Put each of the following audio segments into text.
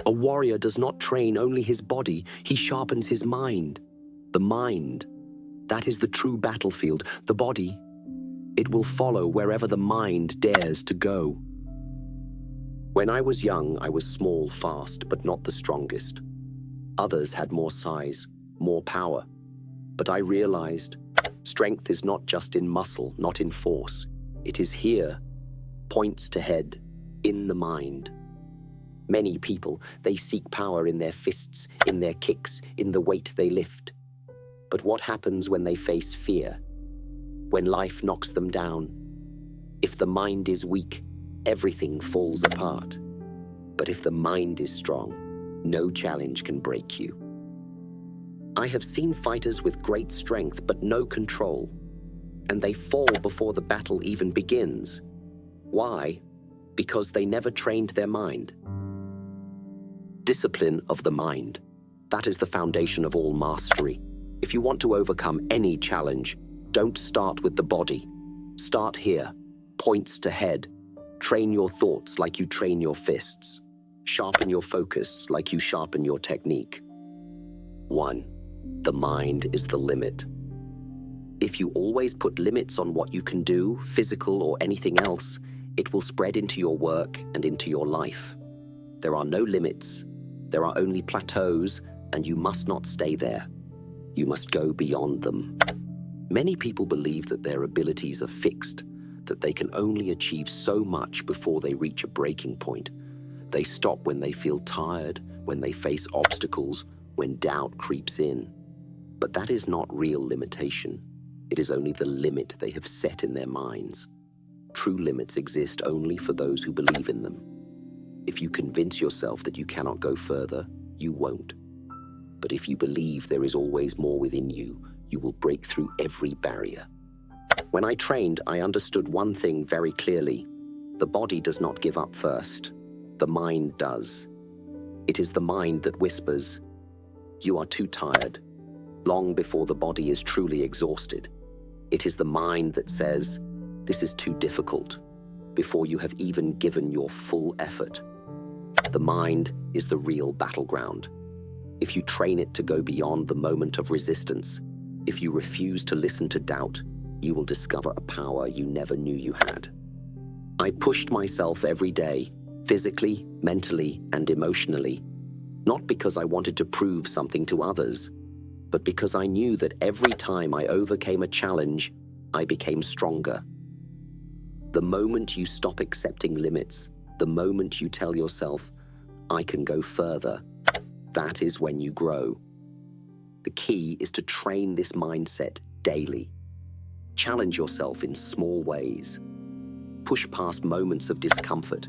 A warrior does not train only his body, he sharpens his mind. The mind, that is the true battlefield. The body, it will follow wherever the mind dares to go. When I was young, I was small, fast, but not the strongest. Others had more size, more power. But I realized strength is not just in muscle, not in force. It is here, points to head, in the mind. Many people, they seek power in their fists, in their kicks, in the weight they lift. But what happens when they face fear? When life knocks them down? If the mind is weak, everything falls apart. But if the mind is strong, no challenge can break you. I have seen fighters with great strength but no control, and they fall before the battle even begins. Why? Because they never trained their mind. Discipline of the mind. That is the foundation of all mastery. If you want to overcome any challenge, don't start with the body. Start here, points to head. Train your thoughts like you train your fists. Sharpen your focus like you sharpen your technique. 1. The mind is the limit. If you always put limits on what you can do, physical or anything else, it will spread into your work and into your life. There are no limits. There are only plateaus, and you must not stay there. You must go beyond them. Many people believe that their abilities are fixed, that they can only achieve so much before they reach a breaking point. They stop when they feel tired, when they face obstacles, when doubt creeps in. But that is not real limitation. It is only the limit they have set in their minds. True limits exist only for those who believe in them. If you convince yourself that you cannot go further, you won't. But if you believe there is always more within you, you will break through every barrier. When I trained, I understood one thing very clearly. The body does not give up first. The mind does. It is the mind that whispers, "You are too tired," long before the body is truly exhausted. It is the mind that says, "This is too difficult," before you have even given your full effort. The mind is the real battleground. If you train it to go beyond the moment of resistance, if you refuse to listen to doubt, you will discover a power you never knew you had. I pushed myself every day, physically, mentally, and emotionally, not because I wanted to prove something to others, but because I knew that every time I overcame a challenge, I became stronger. The moment you stop accepting limits, the moment you tell yourself, "I can go further," that is when you grow. The key is to train this mindset daily. Challenge yourself in small ways. Push past moments of discomfort.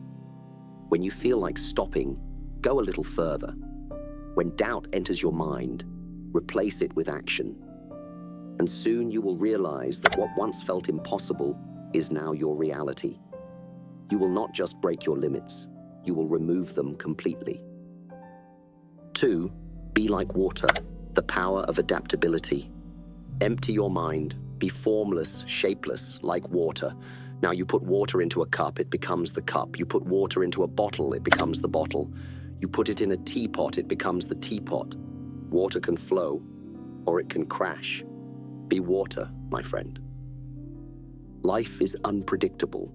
When you feel like stopping, go a little further. When doubt enters your mind, replace it with action. And soon you will realize that what once felt impossible is now your reality. You will not just break your limits, you will remove them completely. 2. Be like water, the power of adaptability. Empty your mind, be formless, shapeless, like water. Now you put water into a cup, it becomes the cup. You put water into a bottle, it becomes the bottle. You put it in a teapot, it becomes the teapot. Water can flow, or it can crash. Be water, my friend. Life is unpredictable.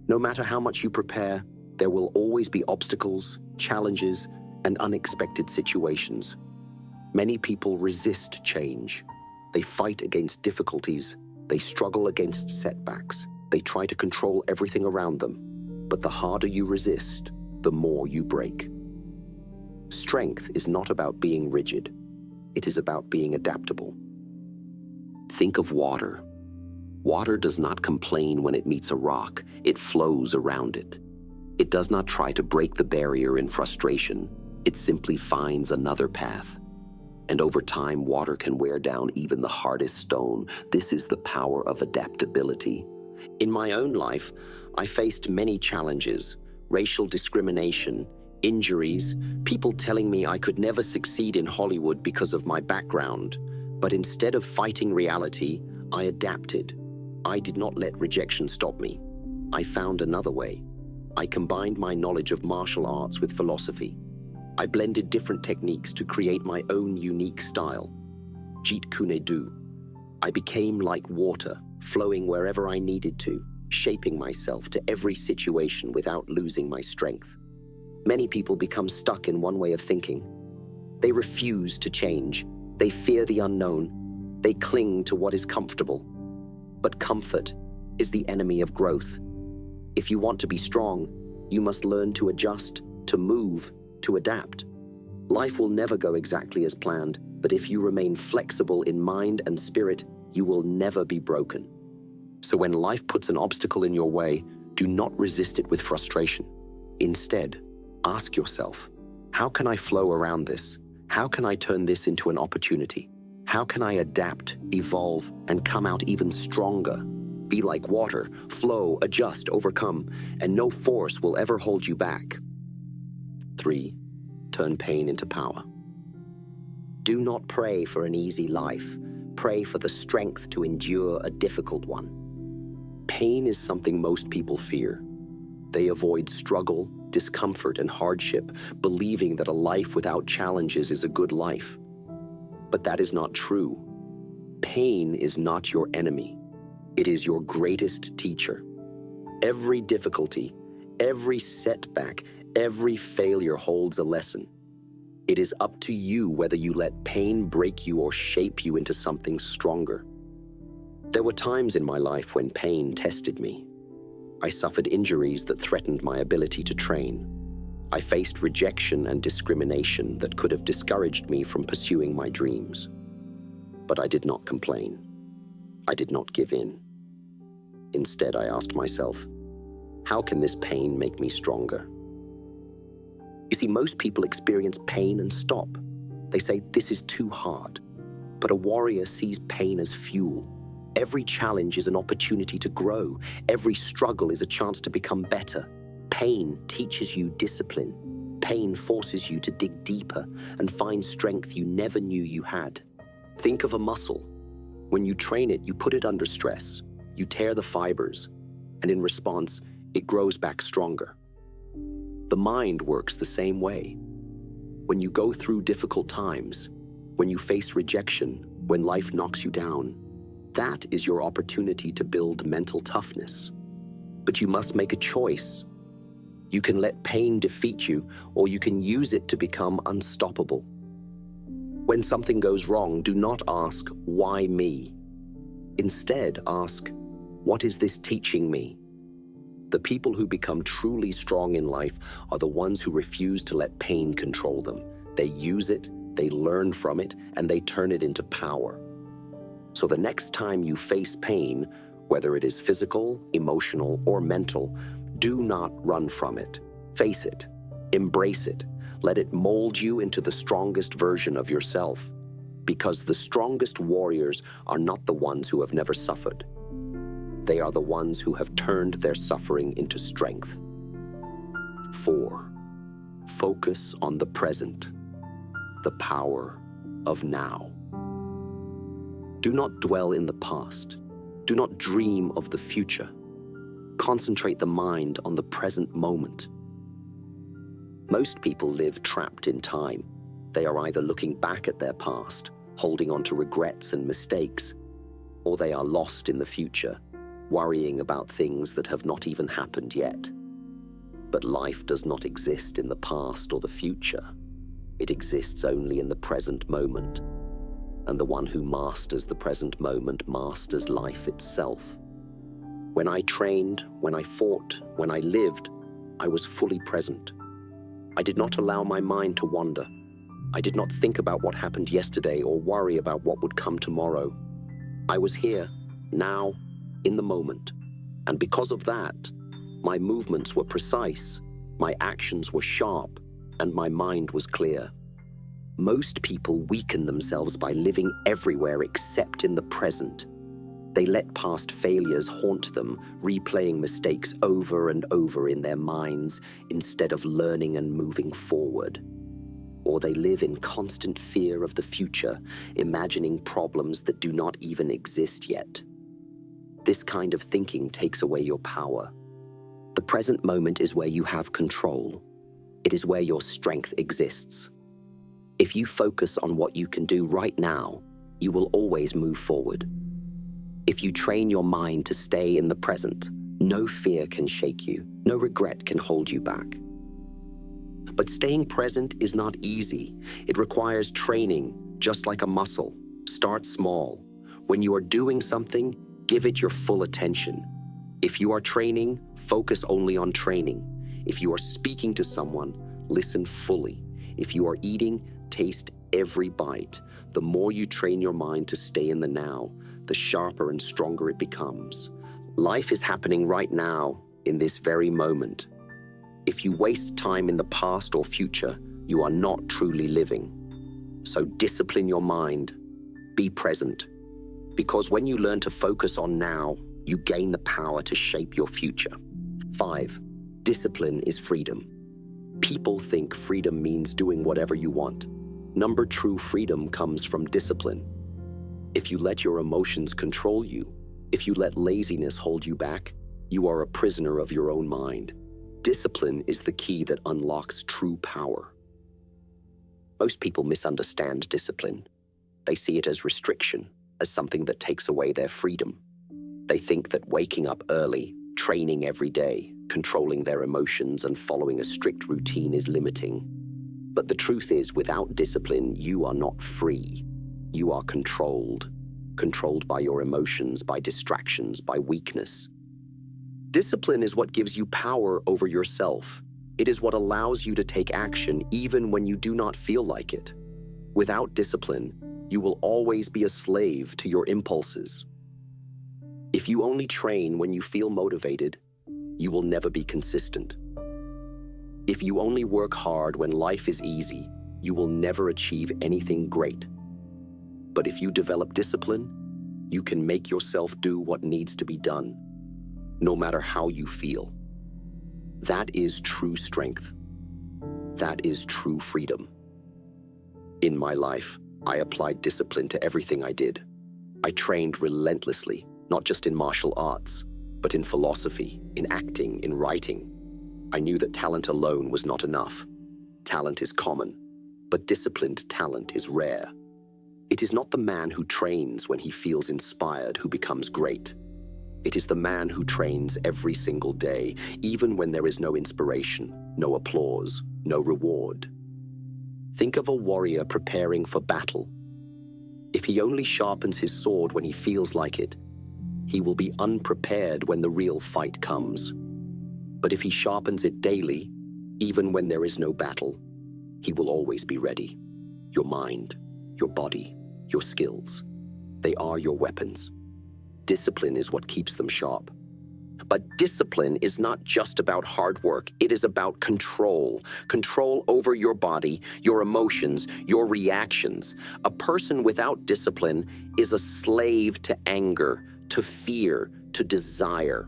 No matter how much you prepare, there will always be obstacles, challenges, and unexpected situations. Many people resist change. They fight against difficulties. They struggle against setbacks. They try to control everything around them. But the harder you resist, the more you break. Strength is not about being rigid. It is about being adaptable. Think of water. Water does not complain when it meets a rock. It flows around it. It does not try to break the barrier in frustration. It simply finds another path. And over time, water can wear down even the hardest stone. This is the power of adaptability. In my own life, I faced many challenges: racial discrimination, injuries, people telling me I could never succeed in Hollywood because of my background. But instead of fighting reality, I adapted. I did not let rejection stop me. I found another way. I combined my knowledge of martial arts with philosophy. I blended different techniques to create my own unique style. Jeet Kune Do. I became like water, flowing wherever I needed to, shaping myself to every situation without losing my strength. Many people become stuck in one way of thinking. They refuse to change. They fear the unknown. They cling to what is comfortable. But comfort is the enemy of growth. If you want to be strong, you must learn to adjust, to move, to adapt. Life will never go exactly as planned, but if you remain flexible in mind and spirit, you will never be broken. So when life puts an obstacle in your way, do not resist it with frustration. Instead, ask yourself, how can I flow around this? How can I turn this into an opportunity? How can I adapt, evolve, and come out even stronger? Be like water, flow, adjust, overcome, and no force will ever hold you back. 3. Turn pain into power. Do not pray for an easy life. Pray for the strength to endure a difficult one. Pain is something most people fear. They avoid struggle, discomfort, and hardship, believing that a life without challenges is a good life. But that is not true. Pain is not your enemy. It is your greatest teacher. Every difficulty, every setback, every failure holds a lesson. It is up to you whether you let pain break you or shape you into something stronger. There were times in my life when pain tested me. I suffered injuries that threatened my ability to train. I faced rejection and discrimination that could have discouraged me from pursuing my dreams. But I did not complain. I did not give in. Instead, I asked myself, how can this pain make me stronger? You see, most people experience pain and stop. They say, this is too hard. But a warrior sees pain as fuel. Every challenge is an opportunity to grow. Every struggle is a chance to become better. Pain teaches you discipline. Pain forces you to dig deeper and find strength you never knew you had. Think of a muscle. When you train it, you put it under stress. You tear the fibers, and in response, it grows back stronger. The mind works the same way. When you go through difficult times, when you face rejection, when life knocks you down, that is your opportunity to build mental toughness. But you must make a choice. You can let pain defeat you, or you can use it to become unstoppable. When something goes wrong, do not ask, why me? Instead, ask, what is this teaching me? The people who become truly strong in life are the ones who refuse to let pain control them. They use it, they learn from it, and they turn it into power. So the next time you face pain, whether it is physical, emotional, or mental, do not run from it. Face it, embrace it, let it mold you into the strongest version of yourself. Because the strongest warriors are not the ones who have never suffered. They are the ones who have turned their suffering into strength. 4. Focus on the present, the power of now. Do not dwell in the past. Do not dream of the future. Concentrate the mind on the present moment. Most people live trapped in time. They are either looking back at their past, holding on to regrets and mistakes, or they are lost in the future, worrying about things that have not even happened yet. But life does not exist in the past or the future. It exists only in the present moment. And the one who masters the present moment masters life itself. When I trained, when I fought, when I lived, I was fully present. I did not allow my mind to wander. I did not think about what happened yesterday or worry about what would come tomorrow. I was here, now, in the moment. And because of that, my movements were precise, my actions were sharp, and my mind was clear. Most people weaken themselves by living everywhere except in the present. They let past failures haunt them, replaying mistakes over and over in their minds instead of learning and moving forward. Or they live in constant fear of the future, imagining problems that do not even exist yet. This kind of thinking takes away your power. The present moment is where you have control. It is where your strength exists. If you focus on what you can do right now, you will always move forward. If you train your mind to stay in the present, no fear can shake you, no regret can hold you back. But staying present is not easy. It requires training, just like a muscle. Start small. When you are doing something, give it your full attention. If you are training, focus only on training. If you are speaking to someone, listen fully. If you are eating, taste every bite. The more you train your mind to stay in the now, the sharper and stronger it becomes. Life is happening right now, in this very moment. If you waste time in the past or future, you are not truly living. So discipline your mind. Be present. Because when you learn to focus on now, you gain the power to shape your future. 5. Discipline is freedom. People think freedom means doing whatever you want. True freedom comes from discipline. If you let your emotions control you, if you let laziness hold you back, you are a prisoner of your own mind. Discipline is the key that unlocks true power. Most people misunderstand discipline. They see it as restriction, as something that takes away their freedom. They think that waking up early, training every day, controlling their emotions and following a strict routine is limiting. But the truth is, without discipline, you are not free. You are controlled. Controlled by your emotions, by distractions, by weakness. Discipline is what gives you power over yourself. It is what allows you to take action even when you do not feel like it. Without discipline, you will always be a slave to your impulses. If you only train when you feel motivated, you will never be consistent. If you only work hard when life is easy, you will never achieve anything great. But if you develop discipline, you can make yourself do what needs to be done, no matter how you feel. That is true strength. That is true freedom. In my life, I applied discipline to everything I did. I trained relentlessly, not just in martial arts, but in philosophy, in acting, in writing. I knew that talent alone was not enough. Talent is common, but disciplined talent is rare. It is not the man who trains when he feels inspired who becomes great. It is the man who trains every single day, even when there is no inspiration, no applause, no reward. Think of a warrior preparing for battle. If he only sharpens his sword when he feels like it, he will be unprepared when the real fight comes. But if he sharpens it daily, even when there is no battle, he will always be ready. Your mind, your body, your skills, they are your weapons. Discipline is what keeps them sharp. But discipline is not just about hard work. It is about control. Control over your body, your emotions, your reactions. A person without discipline is a slave to anger, to fear, to desire.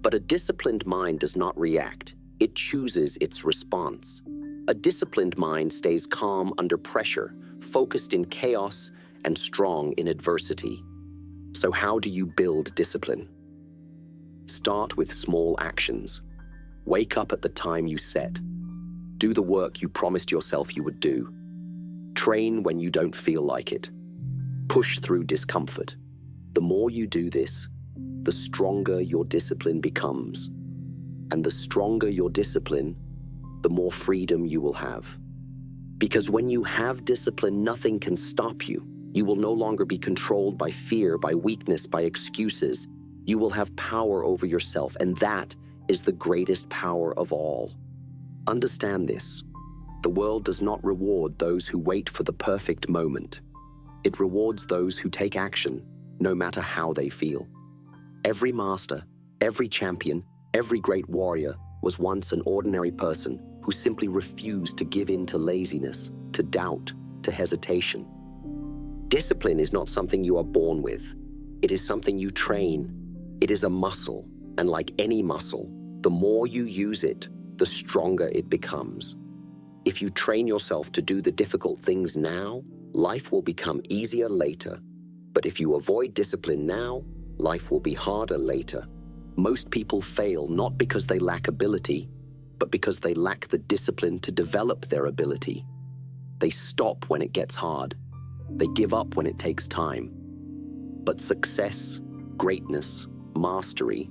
But a disciplined mind does not react. It chooses its response. A disciplined mind stays calm under pressure, focused in chaos, and strong in adversity. So how do you build discipline? Start with small actions. Wake up at the time you set. Do the work you promised yourself you would do. Train when you don't feel like it. Push through discomfort. The more you do this, the stronger your discipline becomes. And the stronger your discipline, the more freedom you will have. Because when you have discipline, nothing can stop you. You will no longer be controlled by fear, by weakness, by excuses. You will have power over yourself, and that is the greatest power of all. Understand this. The world does not reward those who wait for the perfect moment. It rewards those who take action, no matter how they feel. Every master, every champion, every great warrior was once an ordinary person who simply refused to give in to laziness, to doubt, to hesitation. Discipline is not something you are born with. It is something you train. It is a muscle, and like any muscle, the more you use it, the stronger it becomes. If you train yourself to do the difficult things now, life will become easier later. But if you avoid discipline now, life will be harder later. Most people fail not because they lack ability, but because they lack the discipline to develop their ability. They stop when it gets hard. They give up when it takes time. But success, greatness, mastery,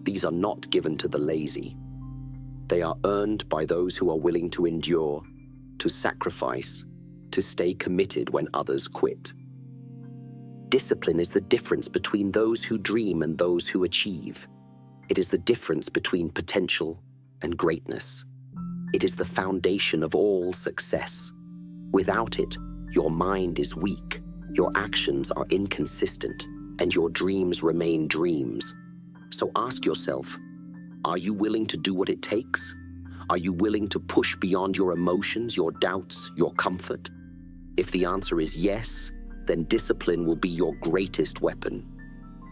these are not given to the lazy. They are earned by those who are willing to endure, to sacrifice, to stay committed when others quit. Discipline is the difference between those who dream and those who achieve. It is the difference between potential and greatness. It is the foundation of all success. Without it, your mind is weak, your actions are inconsistent, and your dreams remain dreams. So ask yourself, are you willing to do what it takes? Are you willing to push beyond your emotions, your doubts, your comfort? If the answer is yes, then discipline will be your greatest weapon.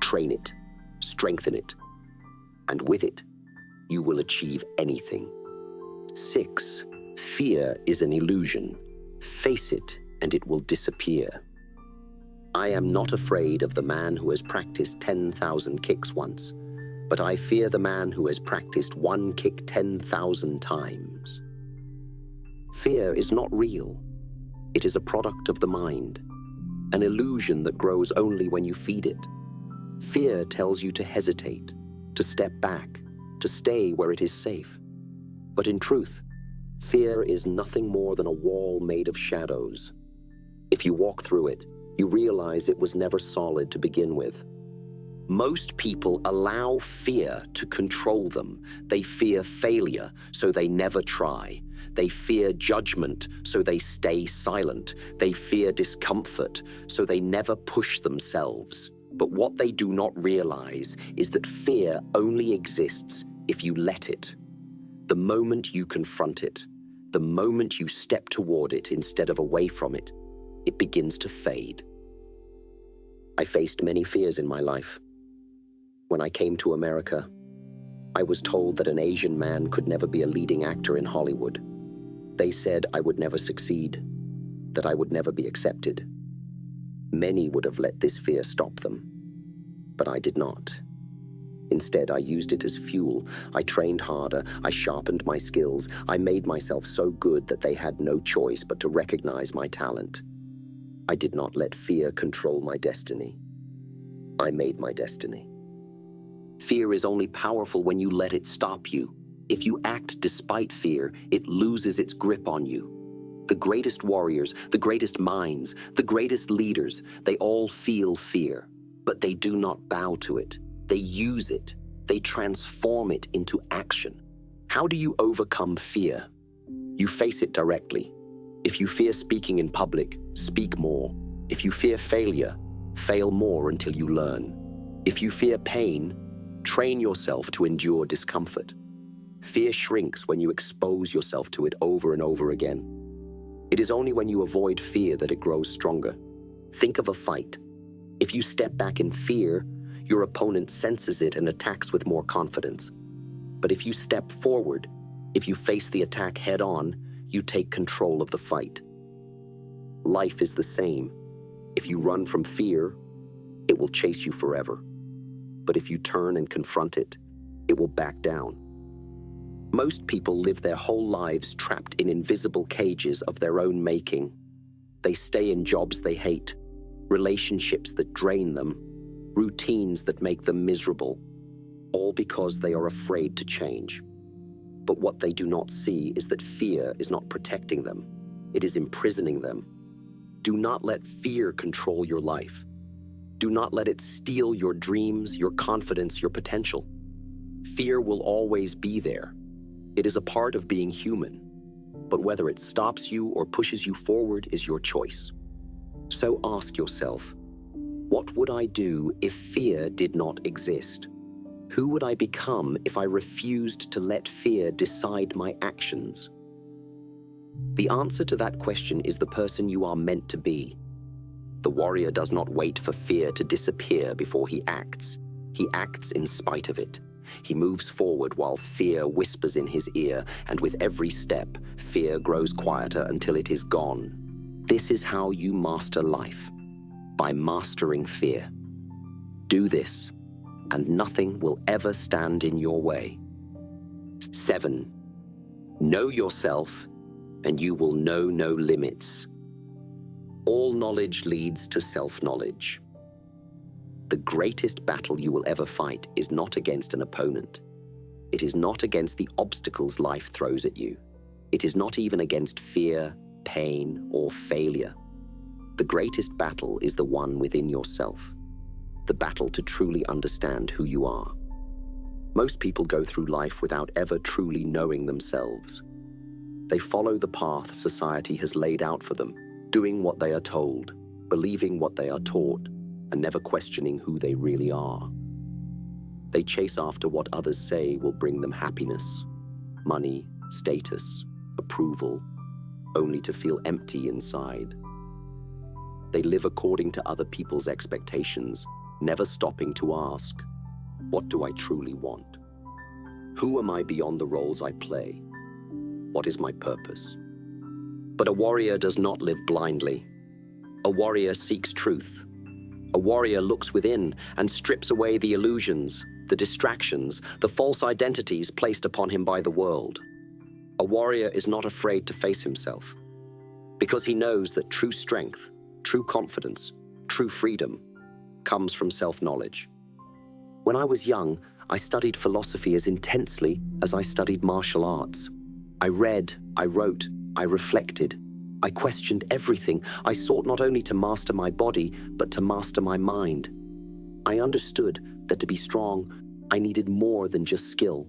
Train it, strengthen it, and with it, you will achieve anything. 6. Fear is an illusion. Face it, and it will disappear. I am not afraid of the man who has practiced 10,000 kicks once, but I fear the man who has practiced one kick 10,000 times. Fear is not real. It is a product of the mind, an illusion that grows only when you feed it. Fear tells you to hesitate, to step back, to stay where it is safe. But in truth, fear is nothing more than a wall made of shadows. If you walk through it, you realize it was never solid to begin with. Most people allow fear to control them. They fear failure, so they never try. They fear judgment, so they stay silent. They fear discomfort, so they never push themselves. But what they do not realize is that fear only exists if you let it. The moment you confront it, the moment you step toward it instead of away from it, it begins to fade. I faced many fears in my life. When I came to America, I was told that an Asian man could never be a leading actor in Hollywood. They said I would never succeed, that I would never be accepted. Many would have let this fear stop them, but I did not. Instead, I used it as fuel. I trained harder, I sharpened my skills, I made myself so good that they had no choice but to recognize my talent. I did not let fear control my destiny. I made my destiny. Fear is only powerful when you let it stop you. If you act despite fear, it loses its grip on you. The greatest warriors, the greatest minds, the greatest leaders, they all feel fear, but they do not bow to it. They use it. They transform it into action. How do you overcome fear? You face it directly. If you fear speaking in public, speak more. If you fear failure, fail more until you learn. If you fear pain, train yourself to endure discomfort. Fear shrinks when you expose yourself to it over and over again. It is only when you avoid fear that it grows stronger. Think of a fight. If you step back in fear, your opponent senses it and attacks with more confidence. But if you step forward, if you face the attack head on, you take control of the fight. Life is the same. If you run from fear, it will chase you forever. But if you turn and confront it, it will back down. Most people live their whole lives trapped in invisible cages of their own making. They stay in jobs they hate, relationships that drain them, routines that make them miserable, all because they are afraid to change. But what they do not see is that fear is not protecting them. It is imprisoning them. Do not let fear control your life. Do not let it steal your dreams, your confidence, your potential. Fear will always be there. It is a part of being human. But whether it stops you or pushes you forward is your choice. So ask yourself, what would I do if fear did not exist? Who would I become if I refused to let fear decide my actions? The answer to that question is the person you are meant to be. The warrior does not wait for fear to disappear before he acts. He acts in spite of it. He moves forward while fear whispers in his ear, and with every step, fear grows quieter until it is gone. This is how you master life, by mastering fear. Do this, and nothing will ever stand in your way. 7. Know yourself, and you will know no limits. All knowledge leads to self-knowledge. The greatest battle you will ever fight is not against an opponent. It is not against the obstacles life throws at you. It is not even against fear, pain, or failure. The greatest battle is the one within yourself. The battle to truly understand who you are. Most people go through life without ever truly knowing themselves. They follow the path society has laid out for them, doing what they are told, believing what they are taught, and never questioning who they really are. They chase after what others say will bring them happiness, money, status, approval, only to feel empty inside. They live according to other people's expectations, never stopping to ask, what do I truly want? Who am I beyond the roles I play? What is my purpose? But a warrior does not live blindly. A warrior seeks truth. A warrior looks within and strips away the illusions, the distractions, the false identities placed upon him by the world. A warrior is not afraid to face himself, because he knows that true strength, true confidence, true freedom comes from self-knowledge. When I was young, I studied philosophy as intensely as I studied martial arts. I read, I wrote, I reflected. I questioned everything. I sought not only to master my body, but to master my mind. I understood that to be strong, I needed more than just skill.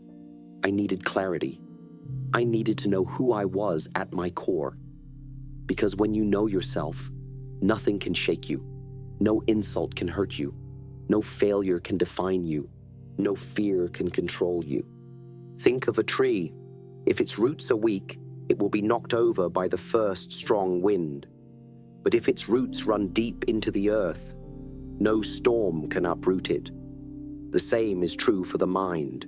I needed clarity. I needed to know who I was at my core. Because when you know yourself, nothing can shake you. No insult can hurt you. No failure can define you. No fear can control you. Think of a tree. If its roots are weak, it will be knocked over by the first strong wind. But if its roots run deep into the earth, no storm can uproot it. The same is true for the mind.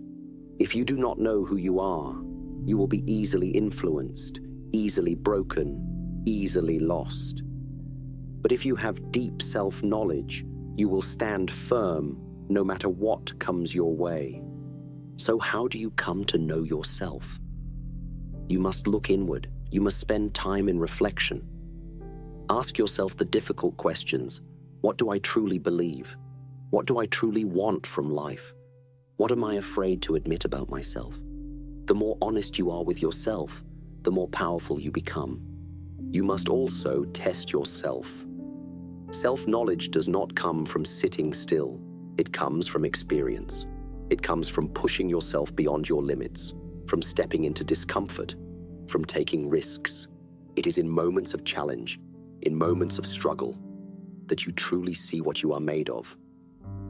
If you do not know who you are, you will be easily influenced, easily broken, easily lost. But if you have deep self-knowledge, you will stand firm no matter what comes your way. So how do you come to know yourself? You must look inward. You must spend time in reflection. Ask yourself the difficult questions. What do I truly believe? What do I truly want from life? What am I afraid to admit about myself? The more honest you are with yourself, the more powerful you become. You must also test yourself. Self-knowledge does not come from sitting still. It comes from experience. It comes from pushing yourself beyond your limits, from stepping into discomfort, from taking risks. It is in moments of challenge, in moments of struggle, that you truly see what you are made of.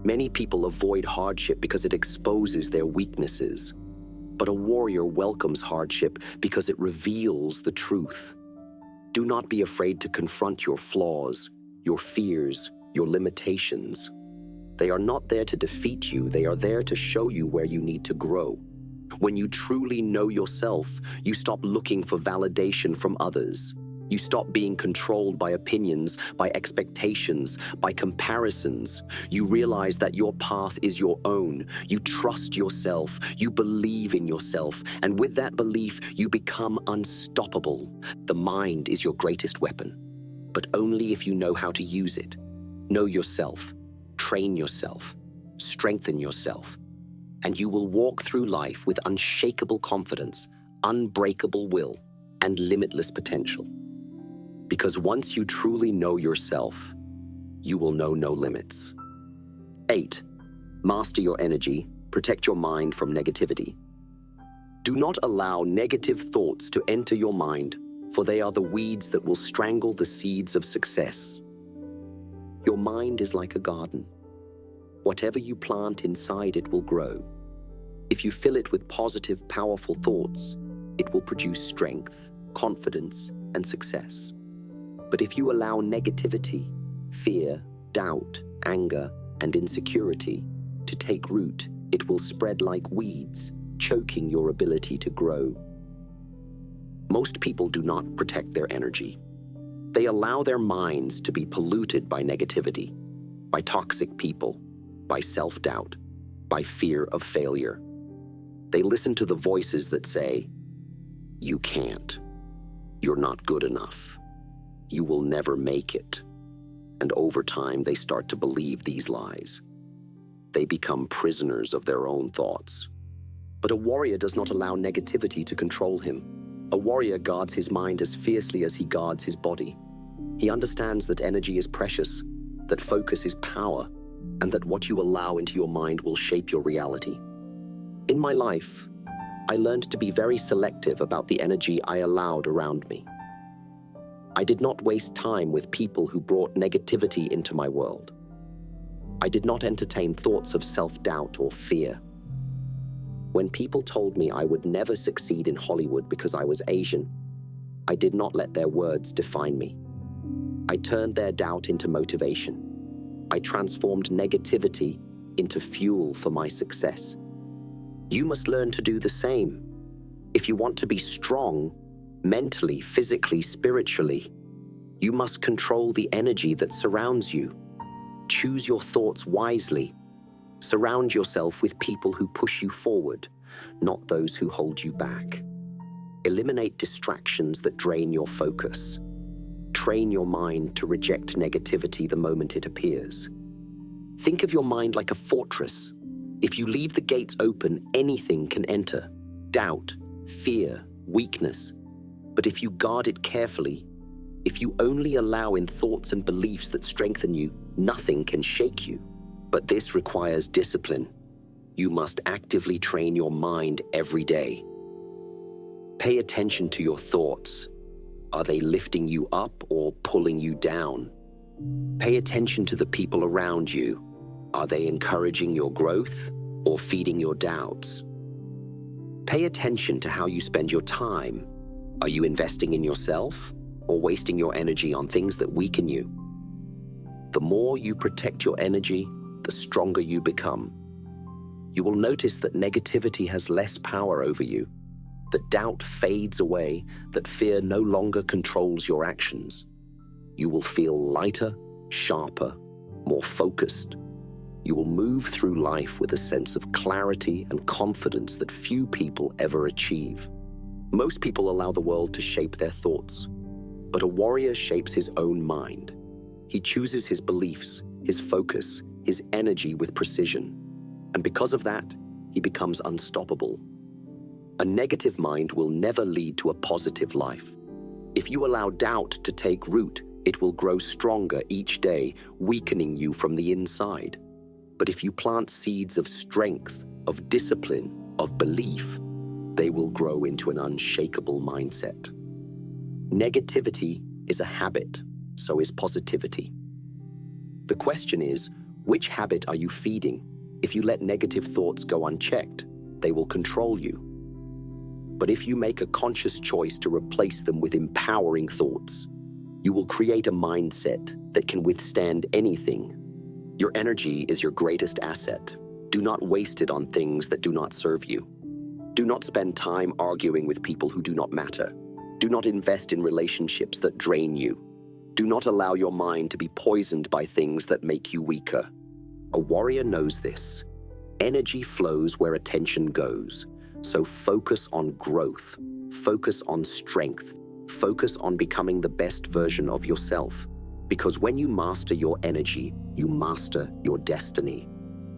Many people avoid hardship because it exposes their weaknesses. But a warrior welcomes hardship because it reveals the truth. Do not be afraid to confront your flaws, your fears, your limitations. They are not there to defeat you. They are there to show you where you need to grow. When you truly know yourself, you stop looking for validation from others. You stop being controlled by opinions, by expectations, by comparisons. You realize that your path is your own. You trust yourself. You believe in yourself. And with that belief, you become unstoppable. The mind is your greatest weapon, but only if you know how to use it. Know yourself, train yourself, strengthen yourself, and you will walk through life with unshakable confidence, unbreakable will, and limitless potential. Because once you truly know yourself, you will know no limits. 8. Master your energy. Protect your mind from negativity. Do not allow negative thoughts to enter your mind, for they are the weeds that will strangle the seeds of success. Your mind is like a garden. Whatever you plant inside it will grow. If you fill it with positive, powerful thoughts, it will produce strength, confidence, and success. But if you allow negativity, fear, doubt, anger, and insecurity to take root, it will spread like weeds, choking your ability to grow. Most people do not protect their energy. They allow their minds to be polluted by negativity, by toxic people, by self-doubt, by fear of failure. They listen to the voices that say, You can't. You're not good enough. You will never make it. And over time, they start to believe these lies. They become prisoners of their own thoughts. But a warrior does not allow negativity to control him. A warrior guards his mind as fiercely as he guards his body. He understands that energy is precious, that focus is power, and that what you allow into your mind will shape your reality. In my life, I learned to be very selective about the energy I allowed around me. I did not waste time with people who brought negativity into my world. I did not entertain thoughts of self-doubt or fear. When people told me I would never succeed in Hollywood because I was Asian, I did not let their words define me. I turned their doubt into motivation. I transformed negativity into fuel for my success. You must learn to do the same. If you want to be strong, mentally, physically, spiritually, you must control the energy that surrounds you. Choose your thoughts wisely. Surround yourself with people who push you forward, not those who hold you back. Eliminate distractions that drain your focus. Train your mind to reject negativity the moment it appears. Think of your mind like a fortress. If you leave the gates open, anything can enter. Doubt, fear, weakness. But if you guard it carefully, if you only allow in thoughts and beliefs that strengthen you, nothing can shake you. But this requires discipline. You must actively train your mind every day. Pay attention to your thoughts. Are they lifting you up or pulling you down? Pay attention to the people around you. Are they encouraging your growth or feeding your doubts? Pay attention to how you spend your time. Are you investing in yourself or wasting your energy on things that weaken you? The more you protect your energy, the stronger you become. You will notice that negativity has less power over you, that doubt fades away, that fear no longer controls your actions. You will feel lighter, sharper, more focused. You will move through life with a sense of clarity and confidence that few people ever achieve. Most people allow the world to shape their thoughts, but a warrior shapes his own mind. He chooses his beliefs, his focus, his energy with precision. And because of that, he becomes unstoppable. A negative mind will never lead to a positive life. If you allow doubt to take root, it will grow stronger each day, weakening you from the inside. But if you plant seeds of strength, of discipline, of belief, they will grow into an unshakable mindset. Negativity is a habit, so is positivity. The question is, which habit are you feeding? If you let negative thoughts go unchecked, they will control you. But if you make a conscious choice to replace them with empowering thoughts, you will create a mindset that can withstand anything. Your energy is your greatest asset. Do not waste it on things that do not serve you. Do not spend time arguing with people who do not matter. Do not invest in relationships that drain you. Do not allow your mind to be poisoned by things that make you weaker. A warrior knows this. Energy flows where attention goes. So focus on growth, focus on strength, focus on becoming the best version of yourself. Because when you master your energy, you master your destiny.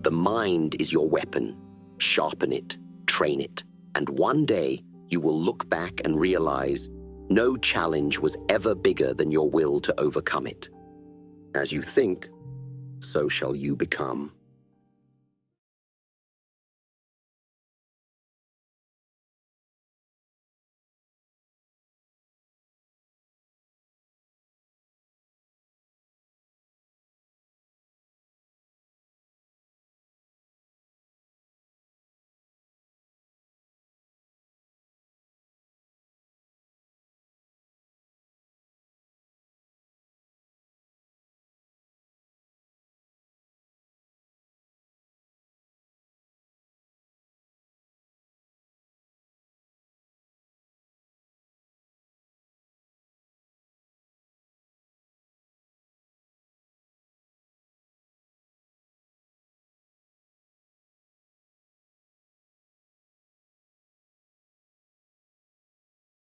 The mind is your weapon. Sharpen it, train it, and one day you will look back and realize no challenge was ever bigger than your will to overcome it. As you think, so shall you become.